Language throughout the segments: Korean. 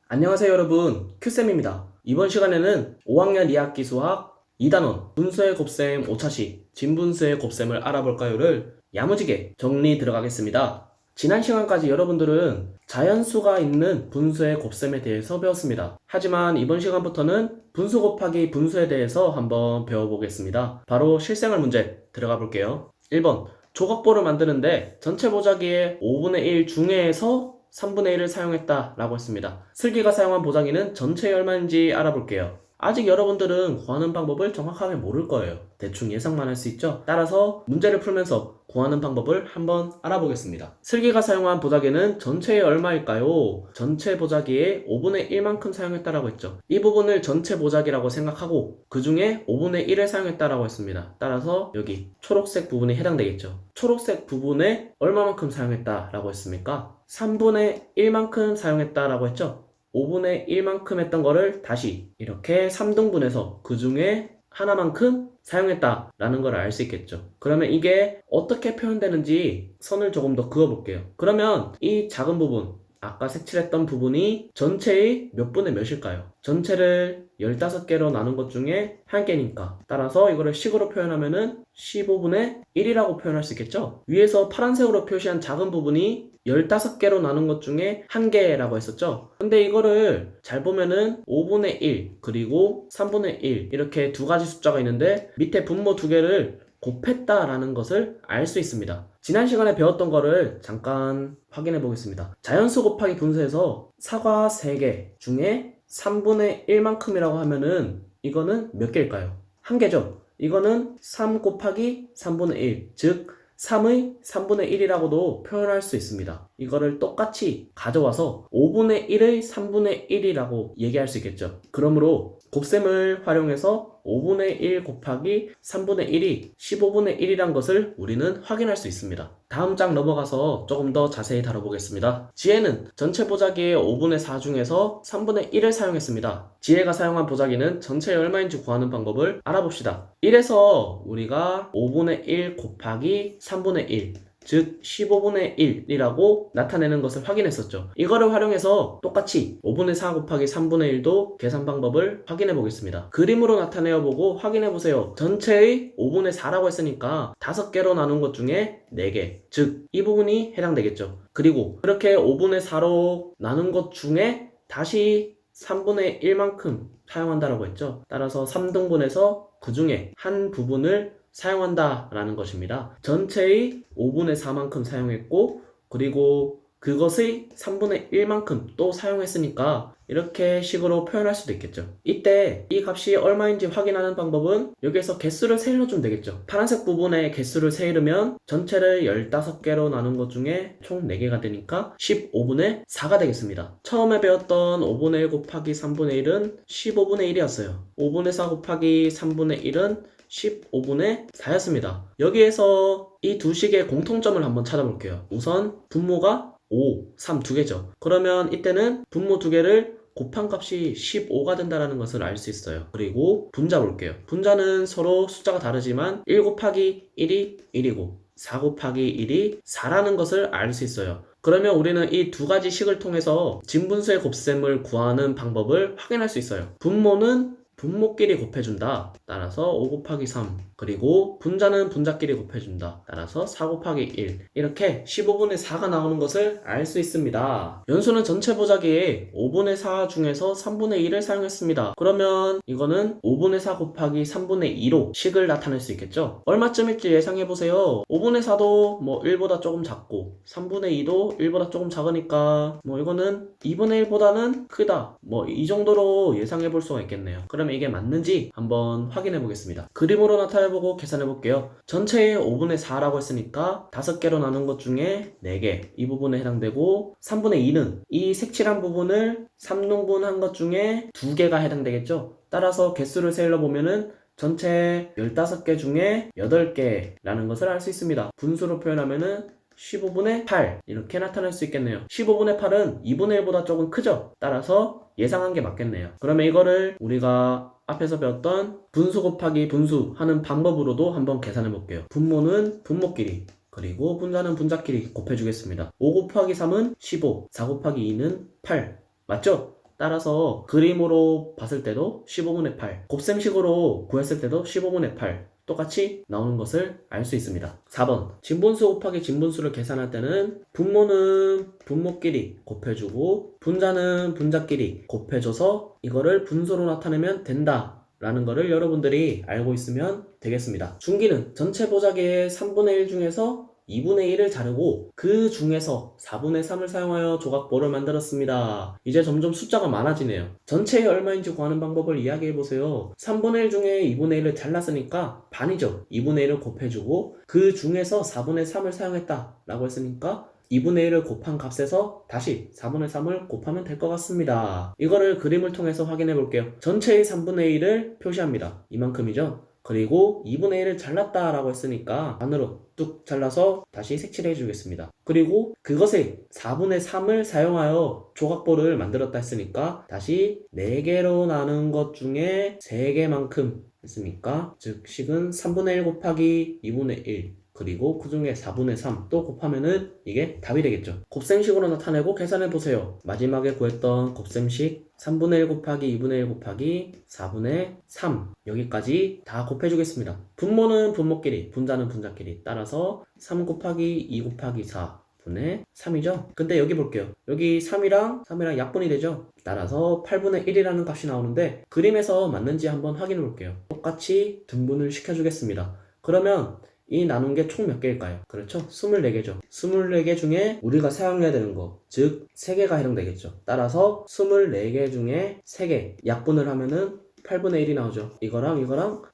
안녕하세요 여러분, 큐쌤입니다. 이번 시간에는 5학년 2학기 수학 2단원 분수의 곱셈 5차식 진분수의 곱셈을 알아볼까요를 야무지게 정리 들어가겠습니다. 지난 시간까지 여러분들은 자연수가 있는 분수의 곱셈에 대해서 배웠습니다. 하지만 이번 시간부터는 분수 곱하기 분수에 대해서 한번 배워보겠습니다. 바로 실생활 문제 들어가 볼게요. 1번 조각보를 만드는데 전체 보자기의 5분의 1 중에서 3분의 1을 사용했다 라고 했습니다. 슬기가 사용한 보자기는 전체의 얼마인지 알아볼게요. 아직 여러분들은 구하는 방법을 정확하게 모를 거예요. 대충 예상만 할 수 있죠? 따라서 문제를 풀면서 구하는 방법을 한번 알아보겠습니다. 슬기가 사용한 보자기는 전체의 얼마일까요? 전체 보자기의 5분의 1만큼 사용했다라고 했죠. 이 부분을 전체 보자기라고 생각하고 그 중에 5분의 1을 사용했다라고 했습니다. 따라서 여기 초록색 부분이 해당되겠죠. 초록색 부분에 얼마만큼 사용했다라고 했습니까? 3분의 1만큼 사용했다라고 했죠. 5분의 1만큼 했던 거를 다시 이렇게 3등분해서 그 중에 하나만큼 사용했다라는 걸 알 수 있겠죠. 그러면 이게 어떻게 표현되는지 선을 조금 더 그어볼게요. 그러면 이 작은 부분, 아까 색칠했던 부분이 전체의 몇 분의 몇일까요? 전체를 15개로 나눈 것 중에 한 개니까 따라서 이거를 식으로 표현하면은 15분의 1이라고 표현할 수 있겠죠? 위에서 파란색으로 표시한 작은 부분이 15개로 나눈 것 중에 한 개라고 했었죠? 근데 이거를 잘 보면은 5분의 1 그리고 3분의 1 이렇게 두 가지 숫자가 있는데 밑에 분모 두 개를 곱했다라는 것을 알 수 있습니다. 지난 시간에 배웠던 거를 잠깐 확인해 보겠습니다. 자연수 곱하기 분수에서 사과 3개 중에 3분의 1만큼이라고 하면은 이거는 몇 개일까요? 한 개죠. 이거는 3 곱하기 3분의 1, 즉 3의 3분의 1이라고도 표현할 수 있습니다. 이거를 똑같이 가져와서 5분의 1의 3분의 1이라고 얘기할 수 있겠죠. 그러므로 곱셈을 활용해서 5분의 1 곱하기 3분의 1이 15분의 1이란 것을 우리는 확인할 수 있습니다. 다음 장 넘어가서 조금 더 자세히 다뤄보겠습니다. 지혜는 전체 보자기의 5분의 4 중에서 3분의 1을 사용했습니다. 지혜가 사용한 보자기는 전체의 얼마인지 구하는 방법을 알아봅시다. 1에서 우리가 5분의 1 곱하기 3분의 1 즉 15분의 1이라고 나타내는 것을 확인했었죠. 이거를 활용해서 똑같이 5분의 4 곱하기 3분의 1도 계산 방법을 확인해 보겠습니다. 그림으로 나타내어 보고 확인해 보세요. 전체의 5분의 4라고 했으니까 5개로 나눈 것 중에 4개, 즉 이 부분이 해당되겠죠. 그리고 그렇게 5분의 4로 나눈 것 중에 다시 3분의 1만큼 사용한다라고 했죠. 따라서 3등분해서 그 중에 한 부분을 사용한다 라는 것입니다. 전체의 5분의 4만큼 사용했고 그리고 그것의 3분의 1만큼 또 사용했으니까 이렇게 식으로 표현할 수도 있겠죠. 이때 이 값이 얼마인지 확인하는 방법은 여기에서 개수를 세일러주면 되겠죠. 파란색 부분에 개수를 세일으면 전체를 15개로 나눈 것 중에 총 4개가 되니까 15분의 4가 되겠습니다. 처음에 배웠던 5분의 1 곱하기 3분의 1은 15분의 1이었어요. 5분의 4 곱하기 3분의 1은 15분의 4였습니다. 여기에서 이 두 식의 공통점을 한번 찾아볼게요. 우선 분모가 5, 3 두 개죠. 그러면 이때는 분모 두 개를 곱한 값이 15가 된다는 것을 알 수 있어요. 그리고 분자 볼게요. 분자는 서로 숫자가 다르지만 1 곱하기 1이 1이고 4 곱하기 1이 4라는 것을 알 수 있어요. 그러면 우리는 이 두 가지 식을 통해서 진분수의 곱셈을 구하는 방법을 확인할 수 있어요. 분모는 분모끼리 곱해준다. 따라서 5 곱하기 3 그리고 분자는 분자끼리 곱해준다. 따라서 4 곱하기 1 이렇게 15분의 4가 나오는 것을 알 수 있습니다. 연수는 전체 보자기에 5분의 4 중에서 3분의 1을 사용했습니다. 그러면 이거는 5분의 4 곱하기 3분의 2로 식을 나타낼 수 있겠죠. 얼마쯤일지 예상해보세요. 5분의 4도 뭐 1보다 조금 작고 3분의 2도 1보다 조금 작으니까 뭐 이거는 2분의 1보다는 크다 뭐 이 정도로 예상해볼 수가 있겠네요. 그러면 이게 맞는지 한번 확인해 보겠습니다. 그림으로 나타내보고 계산해 볼게요. 전체의 5분의 4라고 했으니까 5개로 나눈 것 중에 4개 이 부분에 해당되고 3분의 2는 이 색칠한 부분을 3등분 한 것 중에 2개가 해당되겠죠. 따라서 개수를 세일러 보면은 전체 15개 중에 8개라는 것을 알 수 있습니다. 분수로 표현하면은 15분의 8 이렇게 나타낼 수 있겠네요. 15분의 8은 2분의 1보다 조금 크죠. 따라서 예상한 게 맞겠네요. 그러면 이거를 우리가 앞에서 배웠던 분수 곱하기 분수 하는 방법으로도 한번 계산해 볼게요. 분모는 분모끼리 그리고 분자는 분자끼리 곱해주겠습니다. 5 곱하기 3은 15, 4 곱하기 2는 8 맞죠? 따라서 그림으로 봤을 때도 15분의 8, 곱셈식으로 구했을 때도 15분의 8 똑같이 나오는 것을 알 수 있습니다. 4번 진분수 곱하기 진분수를 계산할 때는 분모는 분모끼리 곱해주고 분자는 분자끼리 곱해줘서 이거를 분수로 나타내면 된다 라는 거를 여러분들이 알고 있으면 되겠습니다. 중기는 전체 보자기의 3분의 1 중에서 2분의 1을 자르고 그 중에서 4분의 3을 사용하여 조각보를 만들었습니다. 이제 점점 숫자가 많아지네요. 전체의 얼마인지 구하는 방법을 이야기해보세요. 3분의 1 중에 2분의 1을 잘랐으니까 반이죠. 2분의 1을 곱해주고 그 중에서 4분의 3을 사용했다 라고 했으니까 2분의 1을 곱한 값에서 다시 4분의 3을 곱하면 될 것 같습니다. 이거를 그림을 통해서 확인해 볼게요. 전체의 3분의 1을 표시합니다. 이만큼이죠. 그리고 2분의 1을 잘랐다 라고 했으니까 반으로 뚝 잘라서 다시 색칠해 주겠습니다. 그리고 그것의 4분의 3을 사용하여 조각보를 만들었다 했으니까 다시 4개로 나눈 것 중에 3개만큼 했으니까 즉 식은 3분의 1 곱하기 2분의 1 그리고 그 중에 4분의 3 또 곱하면은 이게 답이 되겠죠. 곱셈식으로 나타내고 계산해 보세요. 마지막에 구했던 곱셈식 3분의 1 곱하기 2분의 1 곱하기 4분의 3 여기까지 다 곱해주겠습니다. 분모는 분모끼리 분자는 분자끼리 따라서 3 곱하기 2 곱하기 4 분의 3이죠. 근데 여기 볼게요. 여기 3이랑 약분이 되죠. 따라서 8분의 1이라는 값이 나오는데 그림에서 맞는지 한번 확인해 볼게요. 똑같이 등분을 시켜주겠습니다. 그러면 이 나눈 게 총 몇 개일까요? 그렇죠? 24개죠. 24개 중에 우리가 사용해야 되는 거, 즉 3개가 해당되겠죠. 따라서 24개 중에 3개 약분을 하면은 8분의 1이 나오죠. 이거랑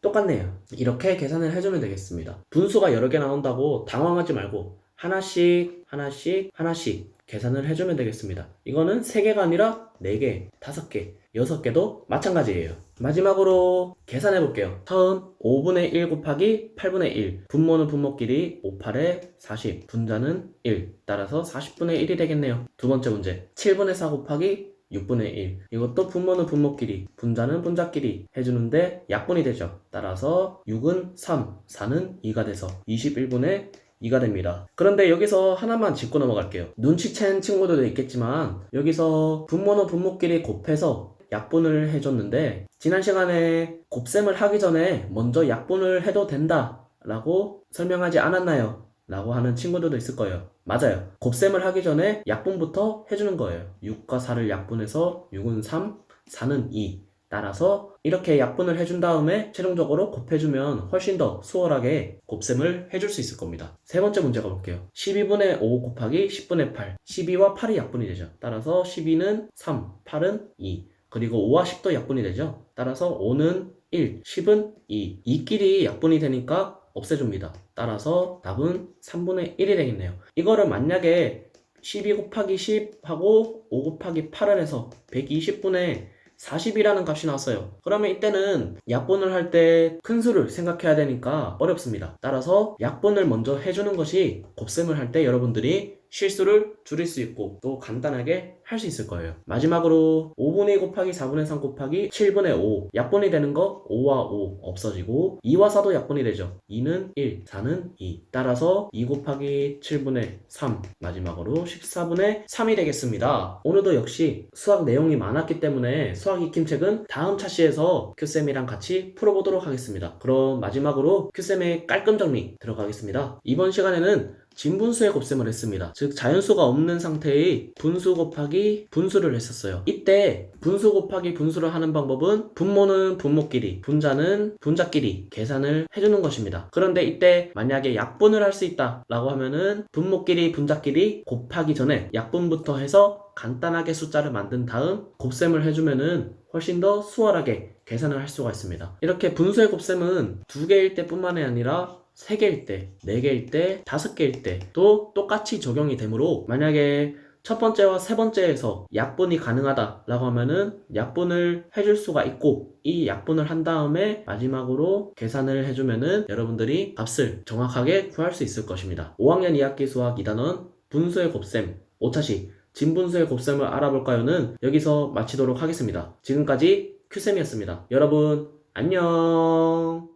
똑같네요. 이렇게 계산을 해주면 되겠습니다. 분수가 여러 개 나온다고 당황하지 말고 하나씩 계산을 해주면 되겠습니다. 이거는 3개가 아니라 4개, 5개, 6개도 마찬가지예요. 마지막으로 계산해 볼게요. 처음 5분의 1 곱하기 8분의 1 분모는 분모끼리 5, 8에 40 분자는 1 따라서 40분의 1이 되겠네요. 두 번째 문제 7분의 4 곱하기 6분의 1 이것도 분모는 분모끼리 분자는 분자끼리 해주는데 약분이 되죠. 따라서 6은 3, 4는 2가 돼서 21분의 2가 됩니다. 그런데 여기서 하나만 짚고 넘어갈게요. 눈치챈 친구들도 있겠지만 여기서 분모는 분모끼리 곱해서 약분을 해줬는데 지난 시간에 곱셈을 하기 전에 먼저 약분을 해도 된다 라고 설명하지 않았나요? 라고 하는 친구들도 있을 거예요. 맞아요. 곱셈을 하기 전에 약분부터 해주는 거예요. 6과 4를 약분해서 6은 3, 4는 2 따라서 이렇게 약분을 해준 다음에 최종적으로 곱해주면 훨씬 더 수월하게 곱셈을 해줄 수 있을 겁니다. 세 번째 문제 가볼게요. 12분의 5 곱하기 10분의 8 12와 8이 약분이 되죠. 따라서 12는 3, 8은 2 그리고 5와 10도 약분이 되죠. 따라서 5는 1, 10은 2 이끼리 약분이 되니까 없애줍니다. 따라서 답은 3분의 1이 되겠네요. 이거를 만약에 12 곱하기 10하고 5 곱하기 8을 해서 120분의 40이라는 값이 나왔어요. 그러면 이때는 약분을 할 때 큰 수를 생각해야 되니까 어렵습니다. 따라서 약분을 먼저 해주는 것이 곱셈을 할 때 여러분들이 실수를 줄일 수 있고 또 간단하게 할 수 있을 거예요. 마지막으로 5분의 2 곱하기 4분의 3 곱하기 7분의 5 약분이 되는 거 5와 5 없어지고 2와 4도 약분이 되죠. 2는 1, 4는 2 따라서 2 곱하기 7분의 3 마지막으로 14분의 3이 되겠습니다. 오늘도 역시 수학 내용이 많았기 때문에 수학 익힘책은 다음 차시에서 큐쌤이랑 같이 풀어보도록 하겠습니다. 그럼 마지막으로 큐쌤의 깔끔 정리 들어가겠습니다. 이번 시간에는 진분수의 곱셈을 했습니다. 즉 자연수가 없는 상태의 분수 곱하기 분수를 했었어요. 이때 분수 곱하기 분수를 하는 방법은 분모는 분모끼리 분자는 분자끼리 계산을 해주는 것입니다. 그런데 이때 만약에 약분을 할 수 있다 라고 하면은 분모끼리 분자끼리 곱하기 전에 약분부터 해서 간단하게 숫자를 만든 다음 곱셈을 해주면은 훨씬 더 수월하게 계산을 할 수가 있습니다. 이렇게 분수의 곱셈은 2개일 때뿐만이 아니라 3개일 때, 4개일 때, 5개일 때 또 똑같이 적용이 되므로 만약에 첫 번째와 세 번째에서 약분이 가능하다 라고 하면은 약분을 해줄 수가 있고 이 약분을 한 다음에 마지막으로 계산을 해주면은 여러분들이 값을 정확하게 구할 수 있을 것입니다. 5학년 2학기 수학 2단원 분수의 곱셈 5차시 진분수의 곱셈을 알아볼까요는 여기서 마치도록 하겠습니다. 지금까지 큐쌤이었습니다. 여러분 안녕.